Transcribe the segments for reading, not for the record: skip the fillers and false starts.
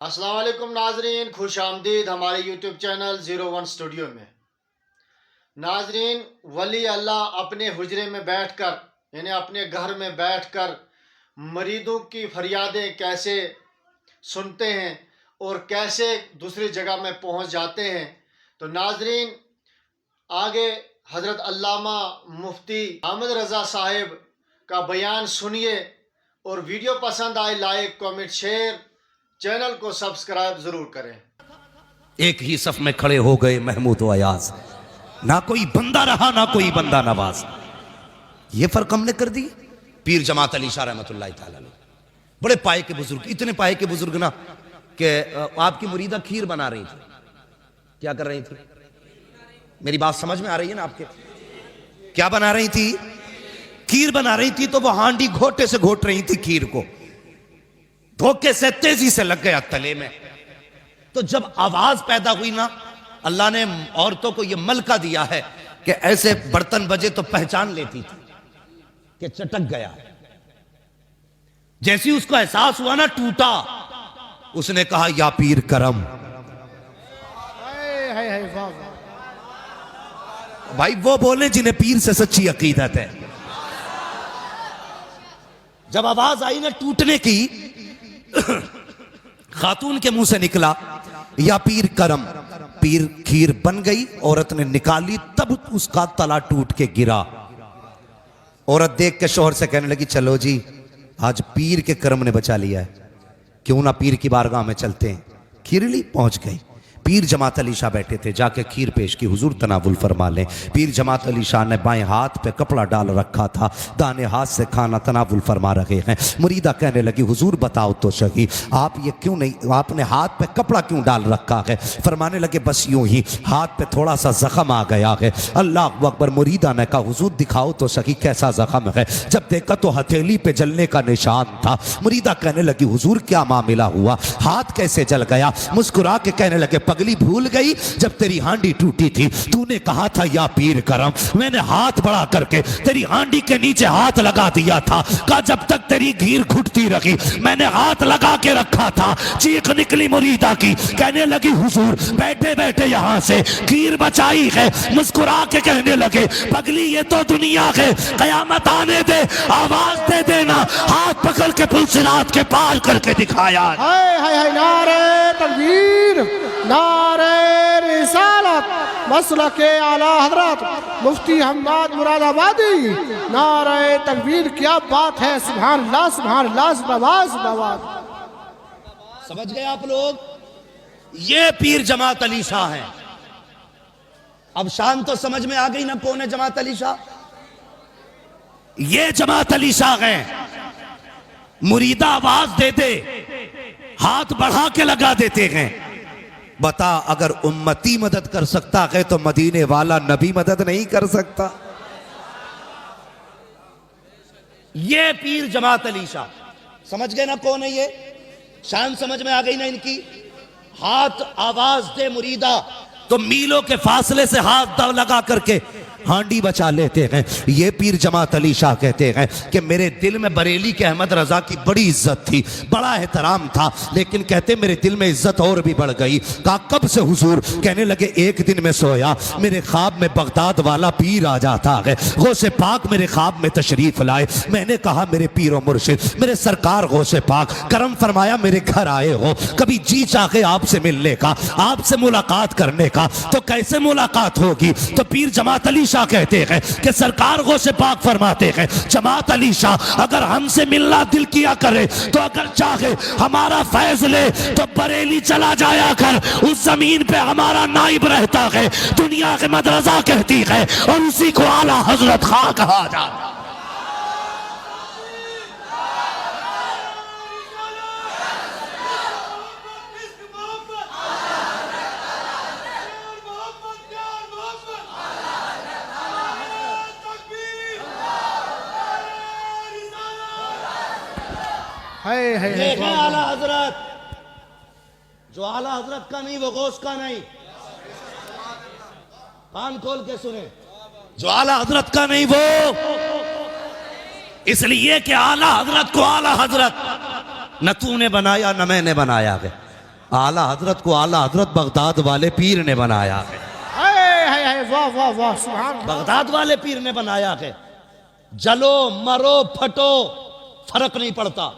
अस्सलाम वालेकुम नाजरीन, खुश आमदीद हमारे यूट्यूब चैनल 01 स्टूडियो में। नाजरीन, वली अल्लाह अपने हुजरे में बैठकर यानी अपने घर में बैठकर मरीदों की फरियादें कैसे सुनते हैं और कैसे दूसरी जगह में पहुंच जाते हैं। तो नाजरीन, आगे हज़रत अल्लामा मुफ्ती अहमद रज़ा साहिब का बयान सुनिए और वीडियो पसंद आए लाइक कमेंट शेयर, चैनल को सब्सक्राइब जरूर करें। एक ही सफ में खड़े हो गए महमूद व अयाज, ना कोई बंदा रहा ना कोई बंदा नवाज। ये फर्क हमने कर दी। पीर जमात अली शाह रहमतुल्लाह तआला अलैह बड़े पाए के बुजुर्ग, इतने पाए के बुजुर्ग ना कि आपकी मुरीदा खीर बना रही थी। क्या कर रही थी? मेरी बात समझ में आ रही है ना आपके? क्या बना रही थी? खीर बना रही थी। तो वो हांडी घोटे से घोट रही थी खीर को, धोखे से तेजी से लग गया तले में। तो जब आवाज पैदा हुई ना, अल्लाह ने औरतों को यह मलका दिया है कि ऐसे बर्तन बजे तो पहचान लेती थी कि चटक गया। जैसी उसको एहसास हुआ ना, टूटा, उसने कहा या पीर करम। भाई वो बोले जिन्हें पीर से सच्ची अकीदत है। जब आवाज आई ना टूटने की, खातून के मुंह से निकला या पीर करम। पीर खीर बन गई, औरत ने निकाली, तब उसका तला टूट के गिरा। औरत देख के शोहर से कहने लगी, चलो जी आज पीर के करम ने बचा लिया है, क्यों ना पीर की बारगाह में चलते हैं। खीर ली, पहुंच गई। पीर जमात अली शाह बैठे थे, जाके खीर पेश की, हुजूर तनावुल फरमा लें। पीर जमात अली शाह ने बाएं हाथ पे कपड़ा डाल रखा था, दाने हाथ से खाना तनावुल फरमा रहे हैं। मुरीदा कहने लगी, हुजूर बताओ तो सही, आप ये क्यों नहीं, आपने हाथ पे कपड़ा क्यों डाल रखा है? फरमाने लगे, बस यूं ही हाथ पे थोड़ा सा जख्म आ गया है। अल्लाह अकबर। मुरीदा ने कहा, हुजूर दिखाओ तो सही कैसा जख्म है। जब देखा तो हथेली पे जलने का निशान था। मुरीदा कहने लगी, हुजूर क्या मामला हुआ, हाथ कैसे जल गया? मुस्कुरा के कहने लगे, पगली भूल गई जब तेरी हांडी टूटी थी, तूने कहा था या पीर करम। मैंने हाथ बढ़ा करके तेरी हांडी के नीचे हाथ लगा दिया था, कहा जब तक तेरी घीर घुटती रही मैंने हाथ लगा के रखा था। चीख निकली मुरीदा की, कहने लगी, हुजूर बैठे बैठे यहां से खीर बचाई है। मुस्कुरा के कहने लगे, पगली ये तो दुनिया है, कयामत आने दे, आवाज दे देना। हाथ पकड़ के पुलसिरात के पार करके दिखाया। हाय हाय हाय, नारे तकबीर, नारे रिसालत, मसलके आला हजरत मुफ्ती हम्माद मुरादाबादी। नारे तकबीर, क्या बात है, सुभान अल्लाह सुभान अल्लाह, जिंदाबाद जिंदाबाद। समझ गए आप लोग? ये पीर जमात अली शाह हैं। अब शान तो समझ में आ गई ना कौन है जमात अली शाह? ये जमात अली शाह हैं। मुरीदा आवाज दे दे, हाथ बढ़ा के लगा देते हैं। बता, अगर उम्मती मदद कर सकता है तो मदीने वाला नबी मदद नहीं कर सकता? ये पीर जमात अली शाह। समझ गए ना कौन है ये? शान समझ में आ गई ना इनकी? हाथ आवाज दे मुरीदा तो मीलों के फासले से हाथ दव लगा करके हांडी बचा लेते हैं। ये पीर जमात अली शाह कहते हैं कि मेरे दिल में बरेली के अहमद रजा की बड़ी इज्जत थी, बड़ा एहतराम था, लेकिन कहते मेरे दिल में इज्जत और भी बढ़ गई। कहा कब से हुजूर? कहने लगे, एक दिन में सोया, मेरे ख्वाब में बगदाद वाला पीर आ जाता है, गौसे पाक मेरे ख्वाब में तशरीफ लाए। मैंने कहा, मेरे पीर और मुर्शिद, मेरे सरकार गौसे पाक, करम फरमाया मेरे घर आए हो, कभी जी चाहे आपसे मिलने का, आपसे मुलाकात करने का, तो कैसे मुलाकात होगी? तो पीर जमात अली शाह कहते हैं कि सरकार गौसे पाक फरमाते हैं, जमात अली शाह अगर हमसे मिलना दिल किया करे तो अगर चाहे हमारा फैज ले तो बरेली चला जाया कर, उस जमीन पे हमारा नाइब रहता है। दुनिया के मदरसा कहती है और उसी को आला हजरत खां कहा जाता। हाय हाय हाय, आला हजरत, जो आला हजरत का नहीं वो गौस का नहीं। कान खोल के सुने, जो आला हजरत का नहीं वो इसलिए कि आला हजरत को आला हजरत न तूने बनाया न मैंने बनाया है। आला हजरत को आला हजरत बगदाद वाले पीर ने बनाया है। हाय वाह वाह वाह सुभान अल्लाह। बगदाद वाले पीर ने बनाया है। जलो मरो फटो फर्क नहीं पड़ता।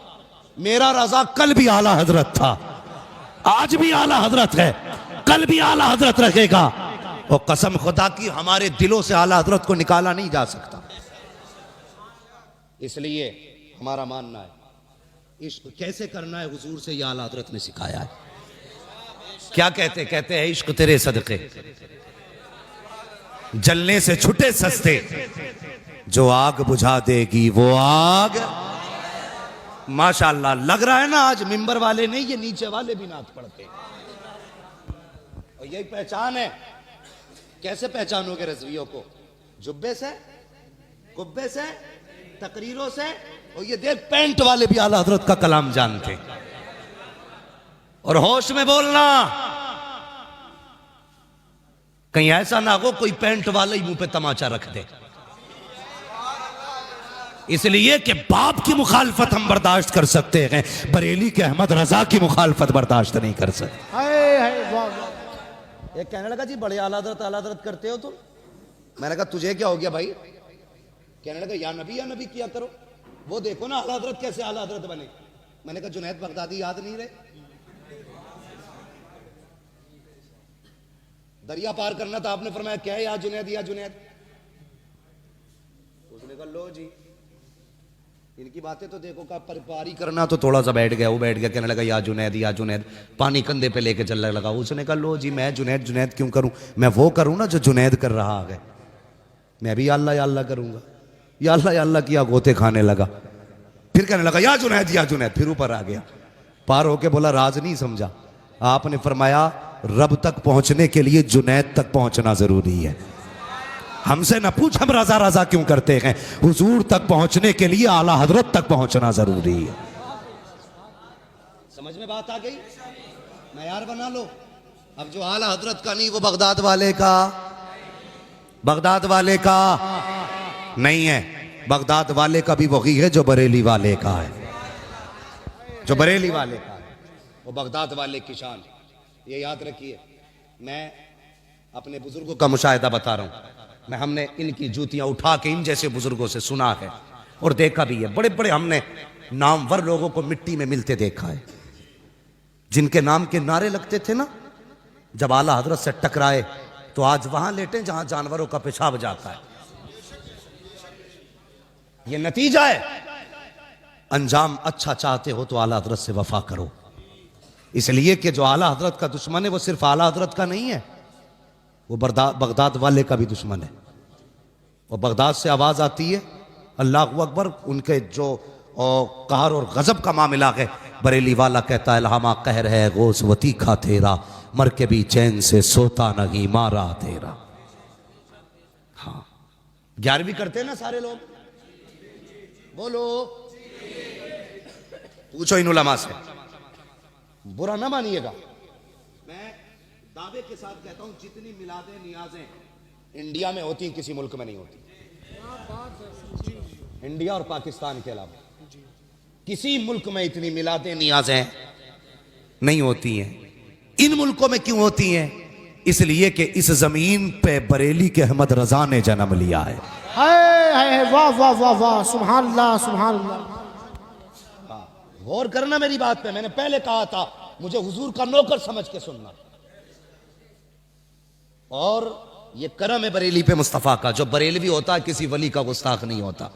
मेरा रजा कल भी आला हजरत था, आज भी आला हजरत है, कल भी आला हजरत रखेगा। और कसम खुदा की हमारे दिलों से आला हजरत को निकाला नहीं जा सकता। इसलिए हमारा मानना है इश्क कैसे करना है, हुजूर से ये आला हजरत ने सिखाया है। क्या कहते हैं इश्क तेरे सदके जलने से छुटे सस्ते, जो आग बुझा देगी वो आग। माशाअल्लाह लग रहा है ना आज मिंबर वाले नहीं, ये नीचे वाले भी नात पढ़ते। और यही पहचान है। कैसे पहचानोगे रज़वियों को? जुब्बे से, कुब्बे से, तकरीरों से। और ये देख पैंट वाले भी आला हजरत का कलाम जानते। और होश में बोलना, कहीं ऐसा ना हो कोई पैंट वाला ही मुंह पे तमाचा रख दे। इसलिए कि बाप की मुखालफत हम बर्दाश्त कर सकते हैं, बरेली के अहमद रजा की मुखालफत बर्दाश्त नहीं कर सकते। हाय वाह वाह। एक कहने लगा जी बड़े आला हजरत करते हो तुम। मैंने कहा तुझे क्या हो गया भाई? कहने लगा या नबी किया करो। वो देखो ना आला हजरत कैसे आला हजरत बने। मैंने कहा जुनैद बगदादी याद नहीं रहे? दरिया पार करना था, आपने फरमाया क्या है या जुनैद या जुनैद। उसने कहा लो जी इनकी बातें तो देखो, का पारी करना तो थोड़ा सा बैठ गया। वो बैठ गया, कहने लगा या जुनैद। पानी कंधे पे लेके चलने लगा। उसने कहा लो जी मैं जुनैद क्यों करूं, मैं वो करूं ना जो जुनैद कर रहा है। मैं भी अल्लाह करूंगा। या अल्लाह किया, गोते खाने लगा। फिर कहने लगा या जुनैद। फिर ऊपर आ गया, पार होके बोला राज नहीं समझा। आपने फरमाया रब तक पहुंचने के लिए जुनैद तक पहुंचना जरूरी है। हमसे न पूछ हम रजा क्यों करते हैं, हुजूर तक पहुंचने के लिए आला हजरत तक पहुंचना जरूरी है। समझ में बात आ गई? मयार बना लो। अब जो आला हजरत का नहीं वो बगदाद वाले का नहीं है। बगदाद वाले का भी वही है जो बरेली वाले का है। जो बरेली वाले का है वो बगदाद वाले की शान। ये याद रखिए। मैं अपने बुजुर्गों का मुशाहिदा बता रहा हूं। हमने इनकी जूतियां उठा के इन जैसे बुजुर्गों से सुना है और देखा भी है। बड़े बड़े हमने नामवर लोगों को मिट्टी में मिलते देखा है, जिनके नाम के नारे लगते थे ना। जब आला हजरत से टकराए तो आज वहां लेटे जहां जानवरों का पेशाब जाता है। यह नतीजा है। अंजाम अच्छा चाहते हो तो आला हजरत से वफा करो। इसलिए कि जो आला हजरत का दुश्मन है वो सिर्फ आला हजरत का नहीं है, वो बगदाद वाले का भी दुश्मन है। और बगदाद से आवाज आती है अल्लाह अकबर। उनके जो कहर और गजब का मामला है, बरेली वाला कहता है लहामा कहर है गोसवती खा तेरा, मर के भी चैन से सोता नहीं मारा तेरा। हाँ 11वीं करते हैं ना सारे लोग, बोलो। पूछो इन उलमा से, बुरा ना मानिएगा। मैं दावे के साथ कहता हूं जितनी मिलादें नियाजें इंडिया में होती किसी मुल्क में नहीं होती। इंडिया और पाकिस्तान के अलावा किसी मुल्क में इतनी मिलादें नियाजें नहीं होती हैं। इन मुल्कों में क्यों होती हैं? इसलिए कि इस जमीन पे बरेली के अहमद रजा ने जन्म लिया है। हाय वाह वाह वाह वाह सुभान अल्लाह सुभान अल्लाह। गौर करना मेरी बात पे। मैंने पहले कहा था मुझे हुजूर का नौकर समझ के सुनना। और ये करम है बरेली पे मुस्तफा का। जो बरेलवी होता है किसी वली का गुस्ताख नहीं होता।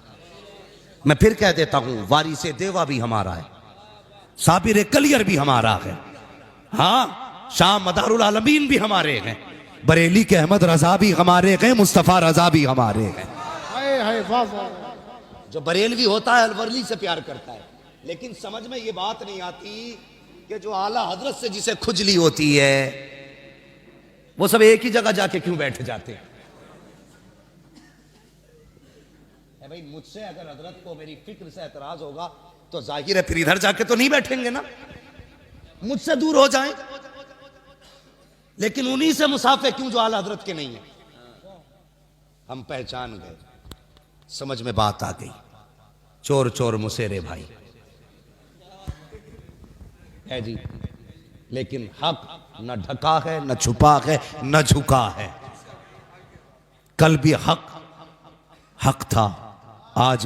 मैं फिर कह देता हूं वारिसे देवा भी हमारा है, साबिर कलियर भी हमारा है, हाँ शाह मदारुल आलमीन भी हमारे हैं, बरेली के अहमद रजा भी हमारे हैं, मुस्तफा रजा भी हमारे हैं। हाय वाह वाह। जो बरेलवी होता है अलवरली से प्यार करता है, लेकिन समझ में ये बात नहीं आती कि जो आला हजरत से जिसे खुजली होती है वो सब एक ही जगह जाके क्यों बैठ जाते हैं। भाई मुझसे अगर हजरत को मेरी फिक्र से एतराज होगा तो जाहिर है फिर इधर जाके तो नहीं बैठेंगे ना, मुझसे दूर हो जाएं। लेकिन उन्हीं से मुसाफे क्यों जो आला हजरत के नहीं है। हम पहचान गए, समझ में बात आ गई। चोर चोर मुसेरे भाई है जी। लेकिन हक न ढका है, न छुपा है, न झुका है। कल भी हक था, आज भी